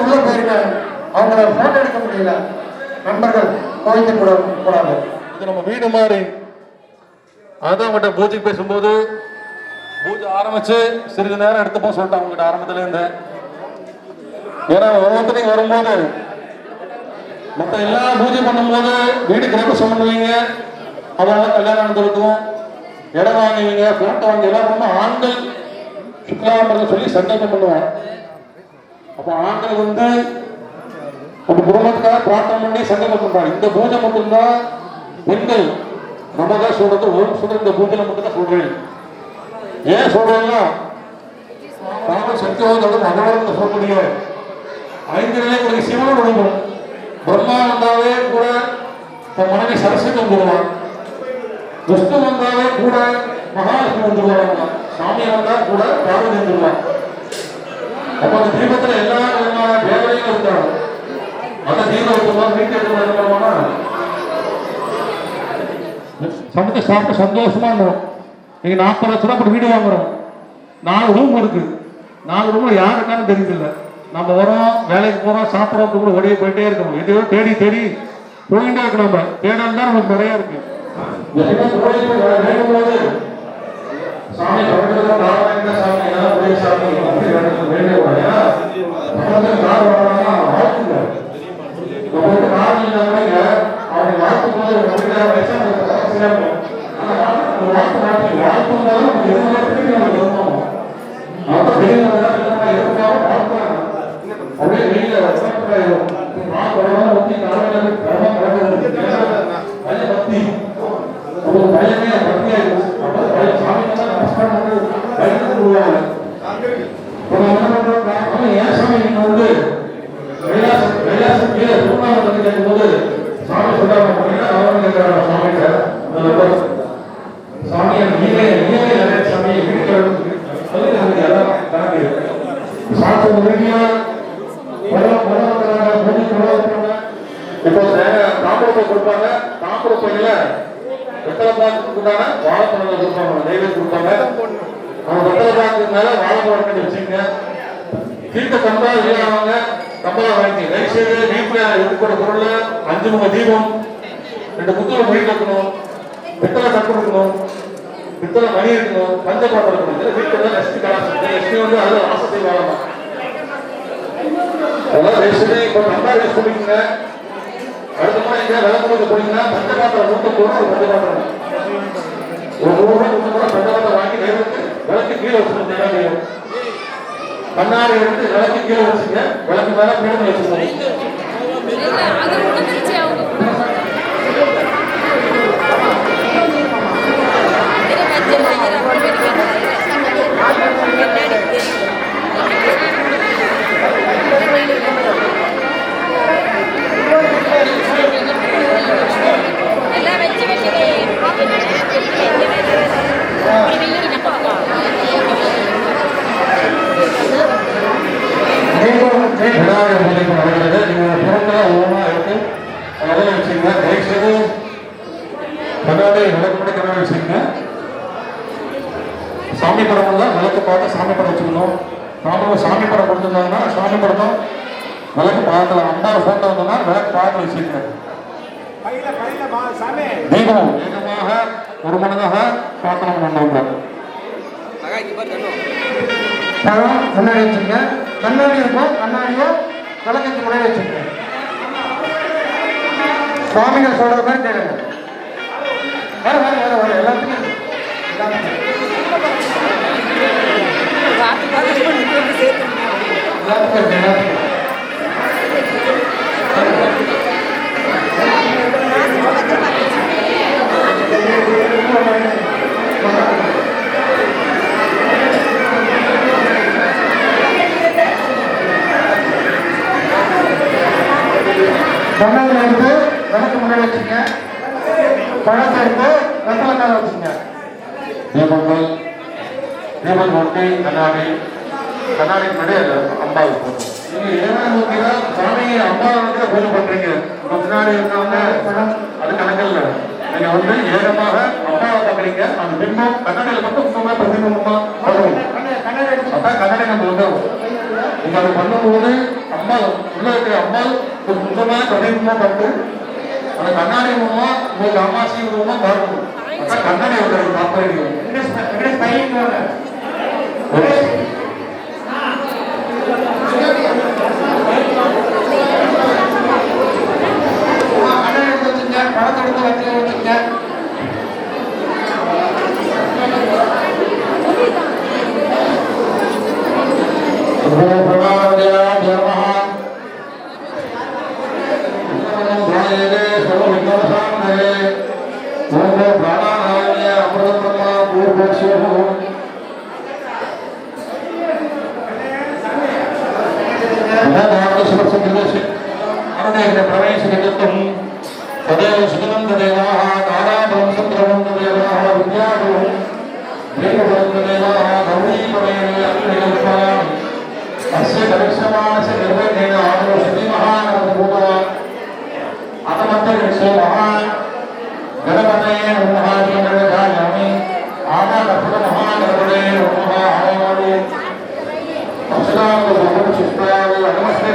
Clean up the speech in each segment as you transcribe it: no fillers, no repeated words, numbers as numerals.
உள்ள போயிருக்க அவங்கள போட்டோ எடுக்க முடியல. நண்பர்கள் கோவிக்க கூடாது. இது நம்ம வீடு மாதிரி. அதான் அவங்ககிட்ட பூஜைக்கு பேசும்போது பூஜை ஆரம்பிச்சு சிறிது நேரம் எடுத்துப்போம் சொல்லிட்டு அவங்ககிட்ட ஆரம்பத்துல இருந்து. ஏன்னா ஒவ்வொருத்தரையும் வரும்போது மற்ற எல்லா பூஜை பண்ணும்போது வீடு கிரகசம் பண்ணுவீங்க, அதனால கல்யாணம் நடந்திருக்கும், இடம் வாங்குவீங்க, போட்டோ வாங்கி எல்லாம் ரொம்ப ஆண்கள் சுற்றுலாம்பரத்தை சொல்லி சங்கல்பம் பண்ணுவாங்க. அப்ப ஆண்கள் வந்து நம்ம குடும்பத்துக்காக பிரார்த்தனை பண்ணி சங்கல்பம் பண்றாங்க. இந்த பூஜை மட்டும்தான் பெண்கள் நம்ம தான் சொல்றது, ஒரு சொல்ற இந்த பூஜையில மட்டும் தான் சொல்றேன். ஏன் சொல்றேன்னா சத்தியோட மகனோட சொல்லக்கூடிய 5 நிலை ஒரு சிவனோட உடம்பு. பிரம்மா வந்தாவே கூட தன் மனைவி சரஸ்வதி வந்துடுவான், விஷ்ணு வந்தாவே கூட மகாலட்சுமி வந்துடுவாங்க, சாமி வந்தா கூட பார்வதி வந்துடுவான். அப்ப அந்த தீபத்துல எல்லா விதமான வேலையும் இருந்தாங்க. அந்த தீபம் வீட்டு எடுத்துமா சமைச்சு சாப்பிட்டு சந்தோஷமா இருந்தோம். நீங்க 40 லட்சம் ரூபாய் வீடு வாங்குறோம், 4 ரூம் இருக்கு. 4 ரூம்ல யார் இருக்கான்னு தெரியல. நம்ம வரோம், வேலைக்கு போறோம், சாப்பிட்றோம், கூட ஓடியே போயிட்டே இருக்கணும். எதையோ தேடி தேடி போயிட்டே இருக்கு. நம்ம தேடல் தான் நமக்கு நிறைய இருக்கு. சாமி கொடுப்பாங்க. தாம்பூல பையில வெத்தலை பாக்கு வாழைப்பழம் கொடுப்பாங்க, நெய்வேத்தியம் கொடுப்பாங்க. அவங்க வெத்தலை பாக்கு மேல வாழைப்பழம் கட்டி வச்சுங்க. தீர்த்த கம்பா இல்லையாவாங்க கம்பளா வாங்கி ரைட் சைடு வீட்டுல இருக்கிற பொருள் 5 முக தீபம், 2 புத்தகம் வீட்டில் இருக்கணும், பித்தளை தட்டு இருக்கணும், பித்தளை மணி இருக்கணும், பஞ்ச பாத்திரம் இருக்கணும். வீட்டுல லட்சுமி கலாசம், லட்சுமி வந்து அது ஆசத்தை வாழலாம். அதெல்லாம் ரைட் சைடு இப்போ நல்லா யூஸ் பண்ணிக்கோங்க. அடுத்த முறை எங்க விளக்கு போனீங்கன்னா பஞ்ச பாத்திரம் 100 ஒரு பஞ்ச பாத்திரம் பஞ்ச பாத்திரம் வாங்கி விளக்கு கீழே வச்சுருந்தேன். கண்ணாடி எடுத்து விளக்கு கீழே வச்சுங்க, விளக்கு மேல பீடம் வச்சுக்கோங்க. சாமி படம் தான் விளக்கு பார்த்து சாமி படம் வச்சுக்கணும். நாமளும் சாமி படம் கொடுத்துருந்தாங்கன்னா சாமி படம் தான் விளக்கு பார்க்கலாம். அம்பாவை போட்டோ வந்தோம்னா விளக்கு பார்த்து வச்சுக்கோங்க. தீபம் வேகமாக ஒரு மனதாக பிரார்த்தனை பண்ணுவாங்க. முன்னாடி வச்சுங்க, கண்ணாடி இருக்கும், கண்ணாடியோ விளக்குக்கு முன்னாடி வச்சுங்க. சுவாமிகள் சொல்ற மாதிரி கேளுங்க. வர வர வர வர எல்லாத்துக்கும் கண்ணாடியில் இருந்து விளக்கு முன்னாடி வச்சுங்க, பழத்தை இருந்து வெத்தலை வச்சுங்க. தீபங்கள் தீபம் ஒட்டி கண்ணாடி கண்ணாடி முன்னாடி அம்பாவுக்கு போட்டோம். சாமியை அம்மா வந்து பூஜை பண்றீங்க. முன்னாடி இருக்கவங்க அது கணக்கில்ல. நீங்க வந்து ஏகமாக அம்மாவை பாக்குறீங்க. அந்த பின்பம் கண்ணாடியில மட்டும் சும்மா பிரதிபிம்பமா வரும். அதான் கண்ணாடி நம்ம வந்துடும். நீங்க அதை பண்ணும்போது அம்மா உள்ள இருக்கிற அம்மா ஒரு சுத்தமான பிரதிபிம்பமா பார்த்து அந்த கண்ணாடி மூலமா உங்களுக்கு அம்மாசி மூலமா பார்க்கணும். அதான் கண்ணாடி வந்து பார்ப்பீங்க. படத்தெடுத்து வச்சு வச்சுங்க. பிரவேசிக்கும் तदेव सुखनन्ददेवाः ताराबलं सत्रवन्ददेवाः विद्यागुरुं देववन्ददेवाः गौरीपमेने अग्निकल्पान् अस्य करिष्यमाणस्य निर्वैनेन आदोषति महानवभूतवान् अतमन्तरिक्षे महान् गणपतये नमः ध्यायामि आमाकर्पणमहागणपतये नमः आवामि अक्षरान्तसुष्टाय नमस्ते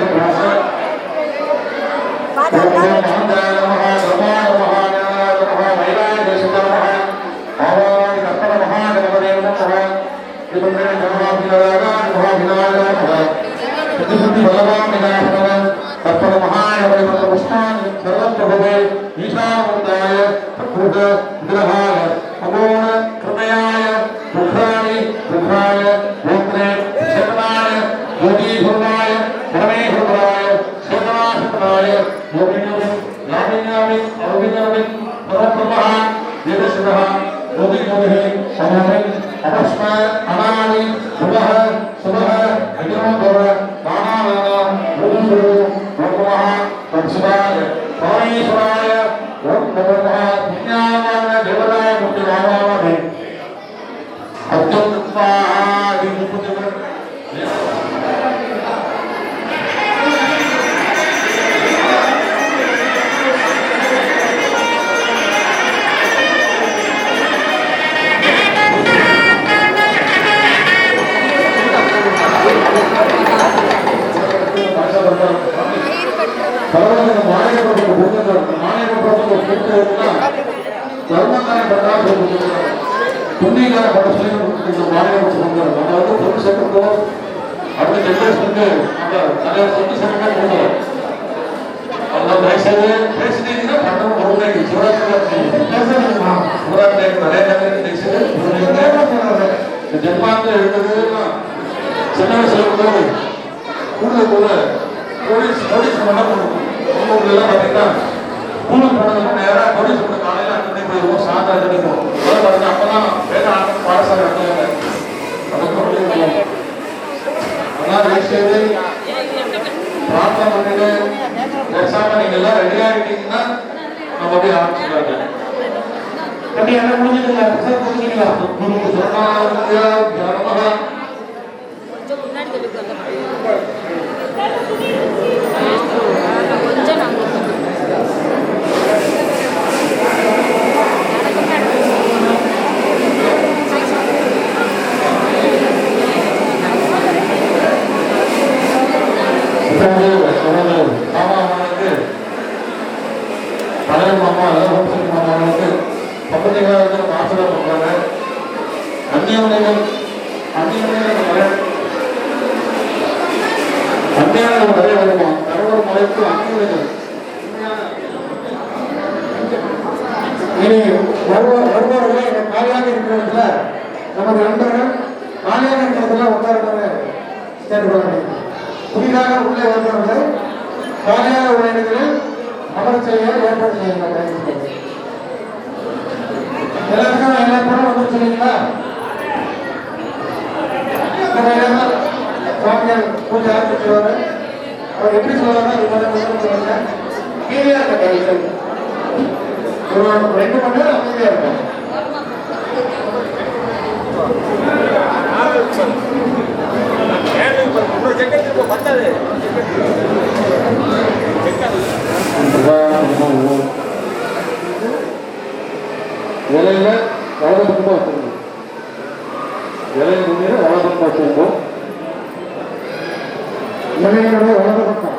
வலது பக்கம் செல்வோம். இளைஞருடைய வலது பக்கம்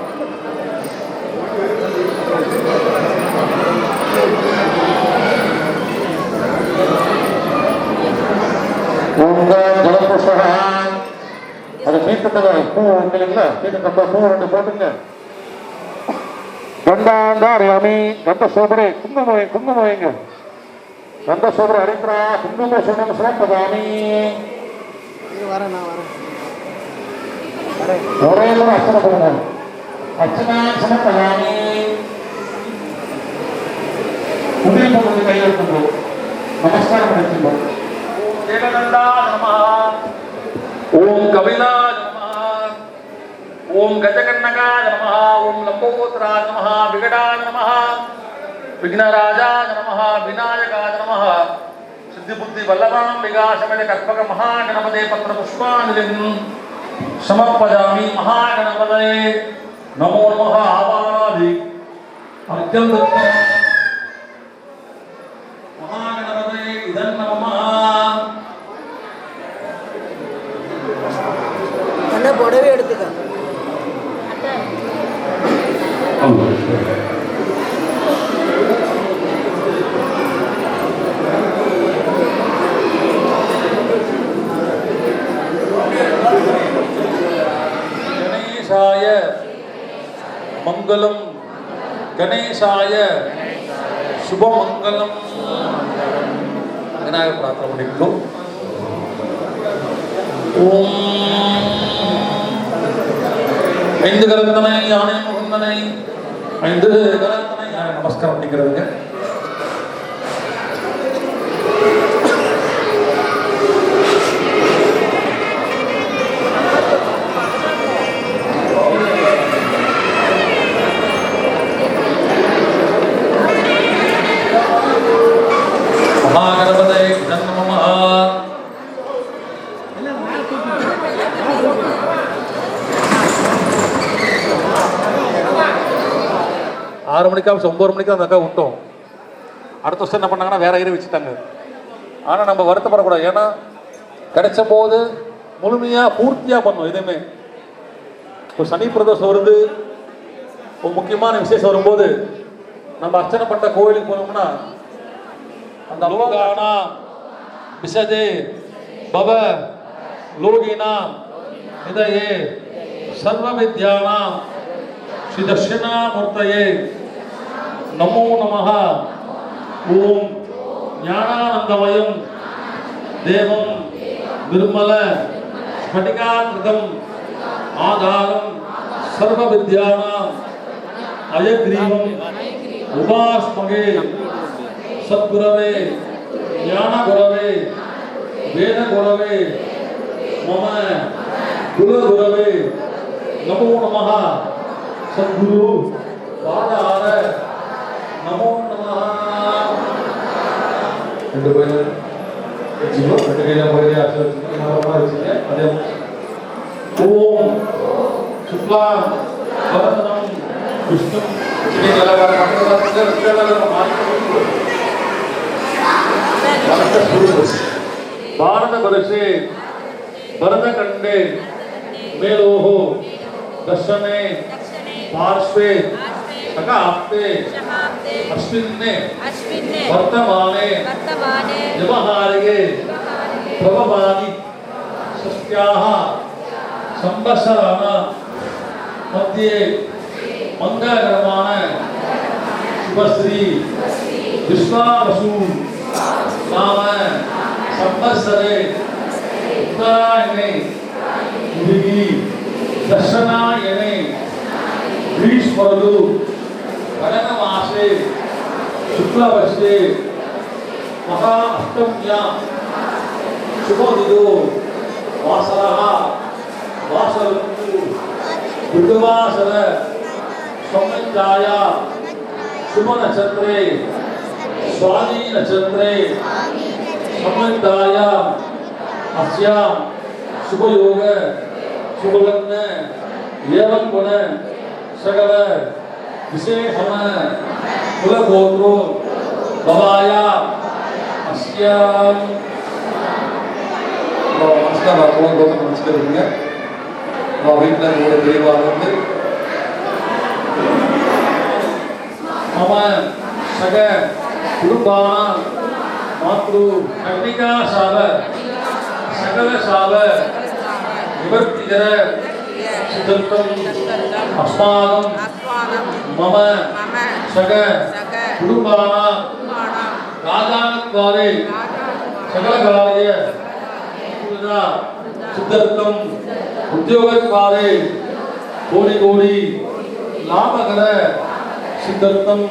உங்க ஜலபுஷ்பகம் அதை மீட்டுங்க. பூ இல்லைங்களா? மீட்டுங்க. பூ 2 போட்டுங்க. கண்டாந்தாரியாமி கந்த சோதரை குங்குமம் வைங்க. கந்த சோதரை அரித்ரா குங்கும சொன்ன சிறப்பதாமி ஒரே ஒரு அர்ச்சனை பண்ணுங்க. அர்ச்சனா சிறப்பதாமி உதவி பகுதி கையெழுத்துங்க. நமஸ்காரம் பண்ணிச்சுங்க. ஓம் கபிலாய நமः, ஓம் கஜகன்னகாய நமः, ஓம் லம்போதராய நமः, விகடாய நமः, விக்னராஜாய நமः, விநாயகாய நமः, சித்தி புத்தி வல்லபாம் விகாசமய கற்பக மகாகணபதே பத்ர புஷ்பாஞ்சலிம் சமர்ப்பயாமி. மகாகணபதே நமோ நமः. ஆவாதி அர்க்கம் மகாகணபதே இதன் நமः. புடவை எடுத்துக்க. கணேசாய மங்களம், கணேசாய சுபமங்கலம். விநாயகர் பிரார்த்தனை பண்ணிக்கணும். ஓம் ஐந்து கரத்தனை யானை முகந்தனை, 5 கரத்தனை யானை. நமஸ்காரம் பண்ணிக்கிறதுங்க. மகாகணபதே நமः. 6 மணிக்கா 9 மணிக்கு அந்த அக்கா விட்டோம். அடுத்த வருஷம் என்ன பண்ணாங்கன்னா வேற ஏறி வச்சுட்டாங்க. ஆனால் நம்ம வருத்தப்படக்கூடாது. ஏன்னா கிடைச்ச போது முழுமையாக பூர்த்தியாக பண்ணணும். எதுவுமே இப்போ சனி பிரதோஷம் வருது, ஒரு முக்கியமான விசேஷம் வரும்போது நம்ம அர்ச்சனை பண்ண கோயிலுக்கு போனோம்னா அந்த லோகானா விசதே பவ லோகினா இதயே சர்வ வித்யானா ஸ்ரீ தட்சிணாமூர்த்தயே நமோ நமः. ஓம் ஞானானந்தமயம் தேவம் நிர்மல ஸ்படிகாகிருதம் ஆதாரம் சர்வ வித்யானாம் அயக்ரீவம் உபாஸ்மகே சத்குரவே ஞானகுரவே வேதகுரவே மம குலகுரவே நமோ நமः. சத்குரு பாதார நமோ நமः. 2 பேர் வச்சுக்கோ. 2 கையில போய் வச்சுங்க. அதே ஓம் சுக்லா பரதனம் விஷ்ணு பாரத பரிசே பரத கண்டே மேலோஹோ दर्शने पार्श्वे शकाप्ते अश्विन्ने वर्तमाने व्यवहारिके प्रभवादि षष्ट्याः संवत्सराः मध्ये मंगलकरमाण शुभश्री विश्वावसु नाम संवत्सरे उत्तरायणे उदिगी दर्शनायने ग्रीष्मऋतु गणनमासे शुक्लपक्षे महा अष्टम्यां शुभदिनो वासरः वासऋतु बुधवासर संवत्सराय शुभ नक्षत्रे स्वाति नक्षत्रे संवत्सराय अस्यां शुभ योग शुभ लग्न एवं गुण सकल विशेषण कुल गोत्रो भवाया अस्यां நமஸ்காரம் கோபம் வச்சுக்கிறீங்க. வீட்டில் இருக்கக்கூடிய பெரியவாக வந்து மம சக குடும்பான மாத்ரு கன்னிகா சால சகல சால நிவர்த்திகர சித்தர்த்தம் அஸ்மாகம் மம சக குடும்பான ராஜானத்வாரே சகல காரிய சித்தர்த்தம் உத்தியோகத்வாரே கோடி கோடி லாபகர சித்தர்த்தம்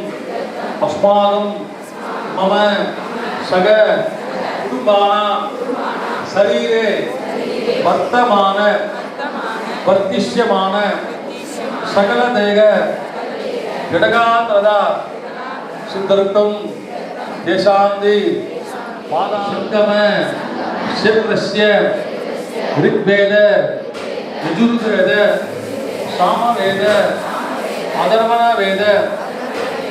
அஸ்மாகம் மம சக குடும்பான சரீரே வர்த்தமான வர்த்திஷ்யமான சகல தேக ஜடகாந்தரதா சித்தர்த்தம் தேசாந்தி பாதாங்கம சிவரஸ்ய ரிக்வேத யஜுர்வேத சாமவேத அதர்வண வேத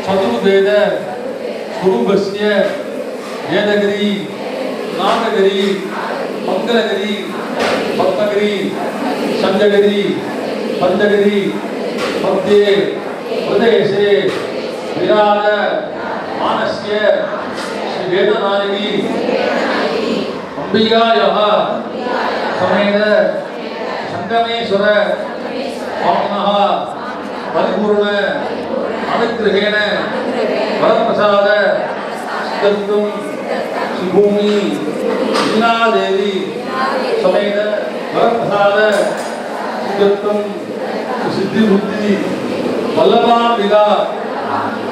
சதுர்வேத குருபஸ்ய வேதகிரி நாககிரி மங்களகிரி பத்மகிரி சஞ்சகிரி பஞ்சகிரி மத்தியே பிரதேசே விராஜ மானஸ்ய ஸ்ரீ வேதநாயகி அம்பிகாயः சமேத சங்கமேஸ்வர வாமனः பரிபூர்ண அனுக்கிரகேண வரப்பிரசாத சித்தர்த்தம் ஸ்ரீபூமி மீனாதேவி சமேத வரப்பிரசாத சித்தர்த்தம் சித்தி புத்தி வல்லபாம்பிகா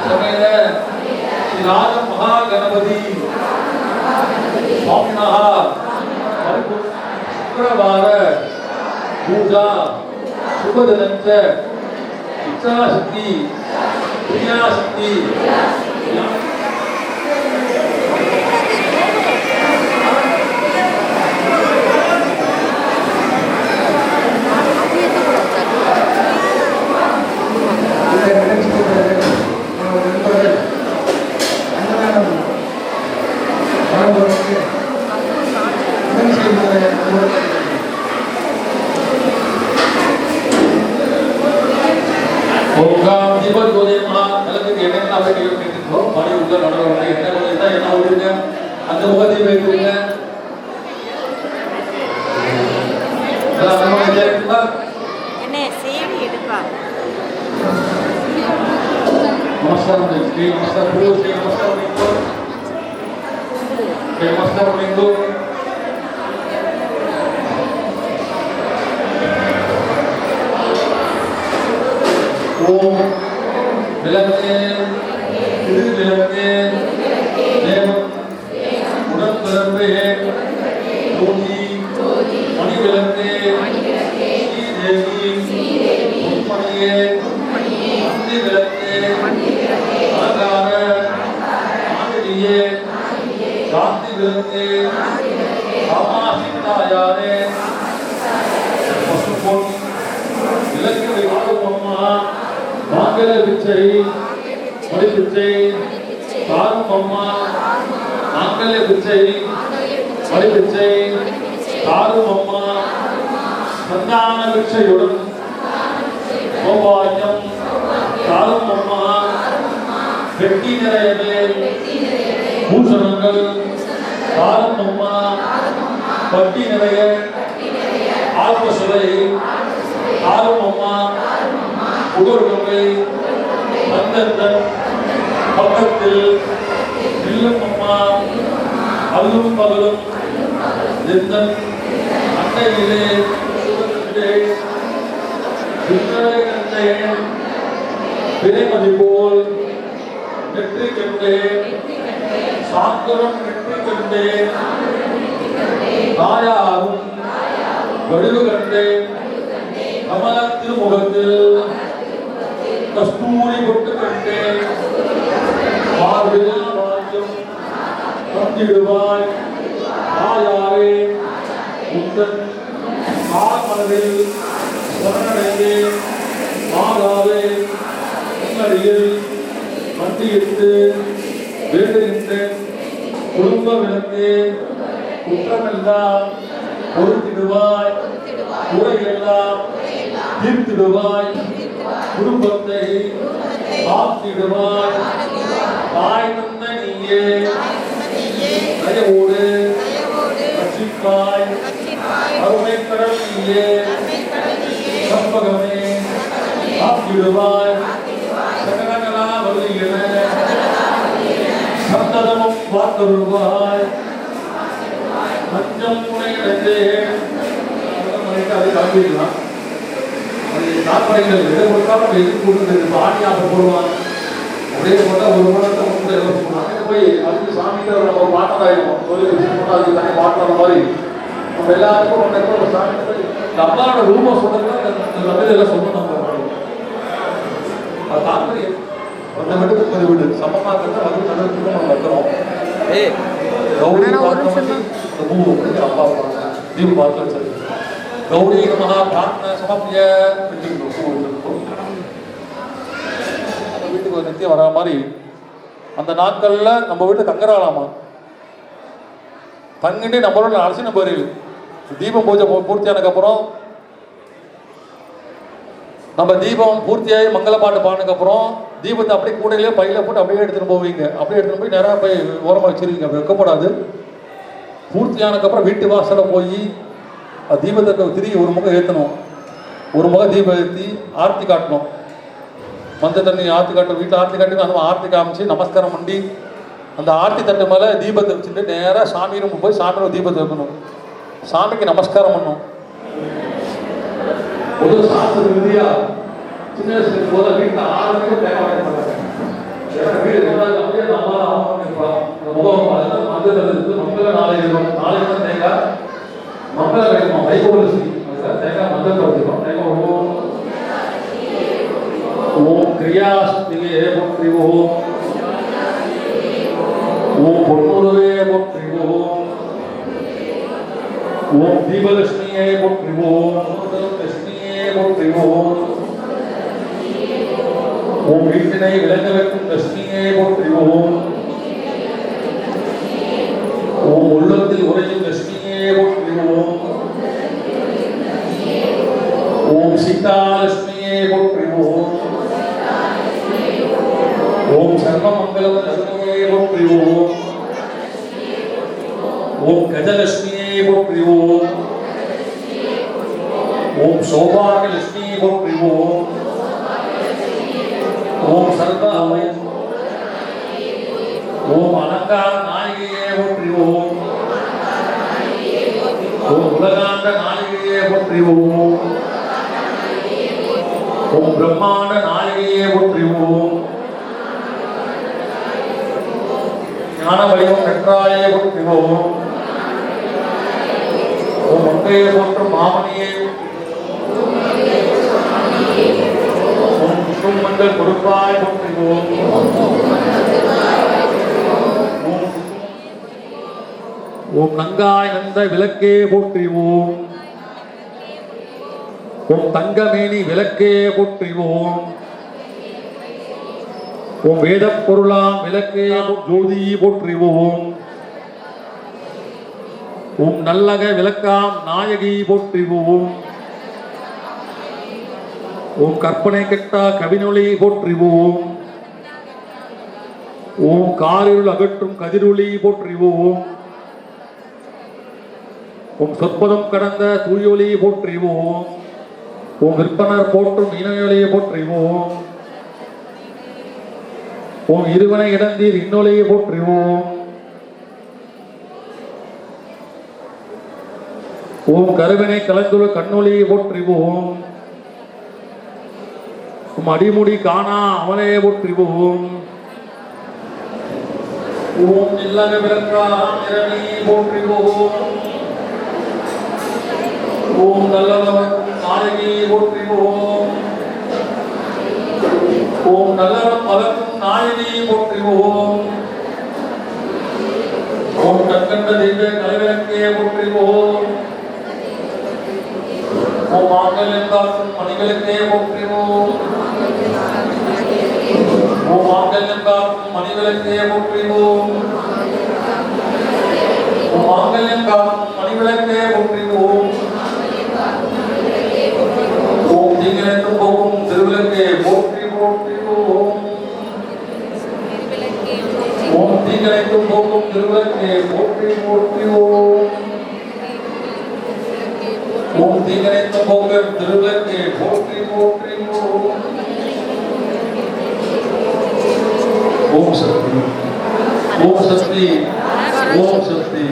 சமேத ஸ்ரீ ராஜ மகாகணபதி स्वामिनः शुक्रवार पूजा शुभदिनञ्च इच्छाशक्ति क्रियाशक्ति அந்த முகத்தை வைத்துங்க என்ன சேவை எடுப்பா நமஸ்காரம் ஸ்ரீ நமஸ்காரம் ஸ்ரீ நமஸ்காரம் ஸ்ரீ நமஸ்காரம் ஓம் விளக்கே திரு விளக்கே தேவம் உடற்பிறப்பே ஜோதி மணி விளக்கே ஸ்ரீதேவி மும்மணியே அந்தி விளக்கே அலங்கார ஆதிரியே காந்தி விளக்கே ஆமாசித்தாயாரே பசுபொன் விளக்கு விவாதம் அம்மா மாங்கல பிச்சை மடிப்பிச்சை தாரும் அம்மா மாங்கல்ய பிச்சை மடிப்பிச்சை தாரும் அம்மா சந்தான பிச்சையுடன் சௌபாகியம் தாரும் அம்மா வெட்டி நிறையவே பூஷணங்கள் தாரும் அம்மா வட்டி நிறைய ஆல்ப சுவை தாரும் அம்மா உடற்கொலை பந்தத்தன் பக்கத்தில் நில்லும் அம்மா அல்லும் பகலும் நிந்தன் அன்னையிலே பிறைமதி போல் நெற்றி கண்டே சாந்தரம் நெற்றி கண்டே தாயாரும் வடிவு கண்டே கமல திருமுகத்தில் கஸ்தூரி பொட்டு கண்டே பார்வையில் வாஞ்சும் தந்திடுவாய் தாயாரே முந்தன் கால்மனதில் சரணடைந்தே மாதாவே உன்னடியில் மத்தியிட்டு வேண்டுகின்றேன் குடும்ப விளக்கே குற்றமெல்லாம் பொறுத்திடுவாய் குறையெல்லாம் தீர்த்திடுவாய் குடும்பத்தை காத்திடுவாய் தாய் தந்த நீயே தயவோடு ரட்சிப்பாய் அருமை கடல் நீயே கற்பகமே காத்திடுவாய் சகலகலா வல்லியன சந்ததமும் பார்த்தருவாய் மஞ்சள் முனை அடைந்தேன் அதை காண்பிக்கலாம் அது தாற்படைகள் எதிர்பார்க்காம எதிர்ப்பு கொடுத்து ஆடியாக போடுவாங்க அப்படியே போட்டால் ஒரு மனத்தை வந்து எல்லாம் போடுவாங்க போய் அதுக்கு சாமிக்கு நம்ம ஒரு பாட்டதாயிருக்கும் கோயில் போட்டால் அதுக்கு தனி பாட்டுற மாதிரி நம்ம எல்லாருக்கும் ஒரு இடத்துல ஒரு சாமி போய் நம்மளோட ரூபம் சொல்றதுன்னா தமிழ் எல்லாம் சொல்லணும் அது தாற்பயம் அந்த வீட்டுக்கு ஒரு வீடு சமமாக இருந்தால் அது நடந்துட்டு நம்ம வைக்கிறோம் கௌரி பார்த்தோம் பூ அப்பா தீப பார்த்து வச்சது கௌரி மகா பிரார்த்தனை சமப்பிய வீட்டுக்கு ஒரு நித்தியம் வரா மாதிரி அந்த நாட்கள்ல நம்ம வீட்டு தங்குறாளாமா தங்கிட்டு நம்மளோட அரசின பேரு தீபம் பூஜை பூர்த்தியானதுக்கு அப்புறம் நம்ம தீபம் பூர்த்தியாகி மங்கள பாட்டு பாடினதுக்கப்புறம் தீபத்தை அப்படியே கூடையிலே பையில போட்டு அப்படியே எடுத்துகிட்டு போவீங்க அப்படியே எடுத்துகிட்டு போய் நேராக போய் ஓரமாக வச்சிருவீங்க வைக்கப்படாது பூர்த்தியானதுக்கப்புறம் வீட்டு வாசலில் போய் தீபத்தை திரும்பி ஒரு முகம் ஏற்றணும் ஒரு முகம் தீபம் ஏற்றி ஆர்த்தி காட்டணும் மஞ்சள் தண்ணி ஆர்த்தி காட்டணும் வீட்டில் ஆர்த்தி காட்டி அந்த ஆர்த்தி காமிச்சு நமஸ்காரம் பண்ணி அந்த ஆர்த்தி தட்டு மேலே தீபத்தை வச்சுட்டு நேராக சாமி ரூம் போய் சாமி ரூம் தீபத்தை வைக்கணும் சாமிக்கு நமஸ்காரம் பண்ணணும் ஒரு சாஸ்திர விதியா சின்ன வயசுல போத வீட்டில் 6 மணிக்கு தேங்காய் வாங்கிட்டு வீடு அப்படியே நம்ம முகம் மங்கள நாளைக்கு தேங்காய் மங்கள வைக்கணும் வைகோலசி தேங்காய் மஞ்சள் வச்சுக்கணும் தேங்காய் ஓம் கிரியாஸ்திலே போற்றி ஓம் பொன்னுருவே போற்றி ஓம் தீபலட்சுமியே போற்றி ஓம் லட்சுமியே போற்றி ஓம் வீட்டினை விளங்க வைக்கும் லட்சுமியே போற்றி ஓம் உள்ளத்தில் உரையும் லட்சுமியே போற்றி ஓம் சீதா லட்சுமியே போற்றி ஓம் சர்வமங்கலம் லட்சுமியே போற்றி ஓம் கஜலட்சுமியே போற்றி ஓம் சௌபாகிய லட்சுமியே போற்றி ஓம் சர்வமய ஓம் அலங்கார நாயகியே போற்றி ஓம் உலகாண்ட நாயகியே போற்றி ஓம் பிரம்மாண்ட நாயகியே போற்றி ஓம் ஞான வடிவம் பெற்றாயே போற்றி ஓம் மங்கையை போற்றும் மாமணியே மங்கள் கொடுப்பாய் போற்றி ஓம் நங்காய் நந்த விளக்கே போற்றி ஓம் தங்கமேனி விளக்கே போற்றி ஓம் வேத பொருளாம் விளக்கே ஜோதி போற்றி ஓம் நல்லக விளக்காம் நாயகி போற்றி ஓம் கற்பனை கெட்டா கவினொலி போற்றி ஓம் காரிருள் அகற்றும் கதிரொலி போற்றி ஓம் சொற்பதம் கடந்த தூயொலி போற்றி ஓம் விற்பனர் போற்றும் இணையொலியை போற்றி ஓம் இருவனை இடந்தீர் இன்னொலியை போற்றி ஓம் கருவினை கலந்துள்ள கண்ணொலியை போற்றி ஓம் அடிமுடி காணா அவனையே போற்றி ஓம் இல்லக விளக்காம் இரவி போற்றி ஓம் நல்லவன் நாயகி போற்றி ஓம் நல்லவன் மலக்கும் நாயகி போற்றி ஓம் கற்கண்ட தெய்வ கலைவிளக்கே போற்றி ஓம் மாங்கல்யம் காக்கும் மணிகளுக்கே போற்றி ஓம் மாங்கல்யம் காக்கும் மணிகளுக்கே போற்றி ஓம் மாங்கல்யம் காக்கும் விளக்கே போற்றி ஓம் ஓம் தீங்கினைத்தும் போக்கும் திருவிளக்கே போற்றி போற்றி ஓம் ஓம் தீங்கினைத்தும் போக்கும் திருவிளக்கே போற்றி போற்றி ஓம் ஓம் தீங்கினைத்தும் போக்கும் திருவிளக்கே போற்றி போற்றி ஓம் ஓம் சக்தி ஓம் சக்தி ஓம் சக்தி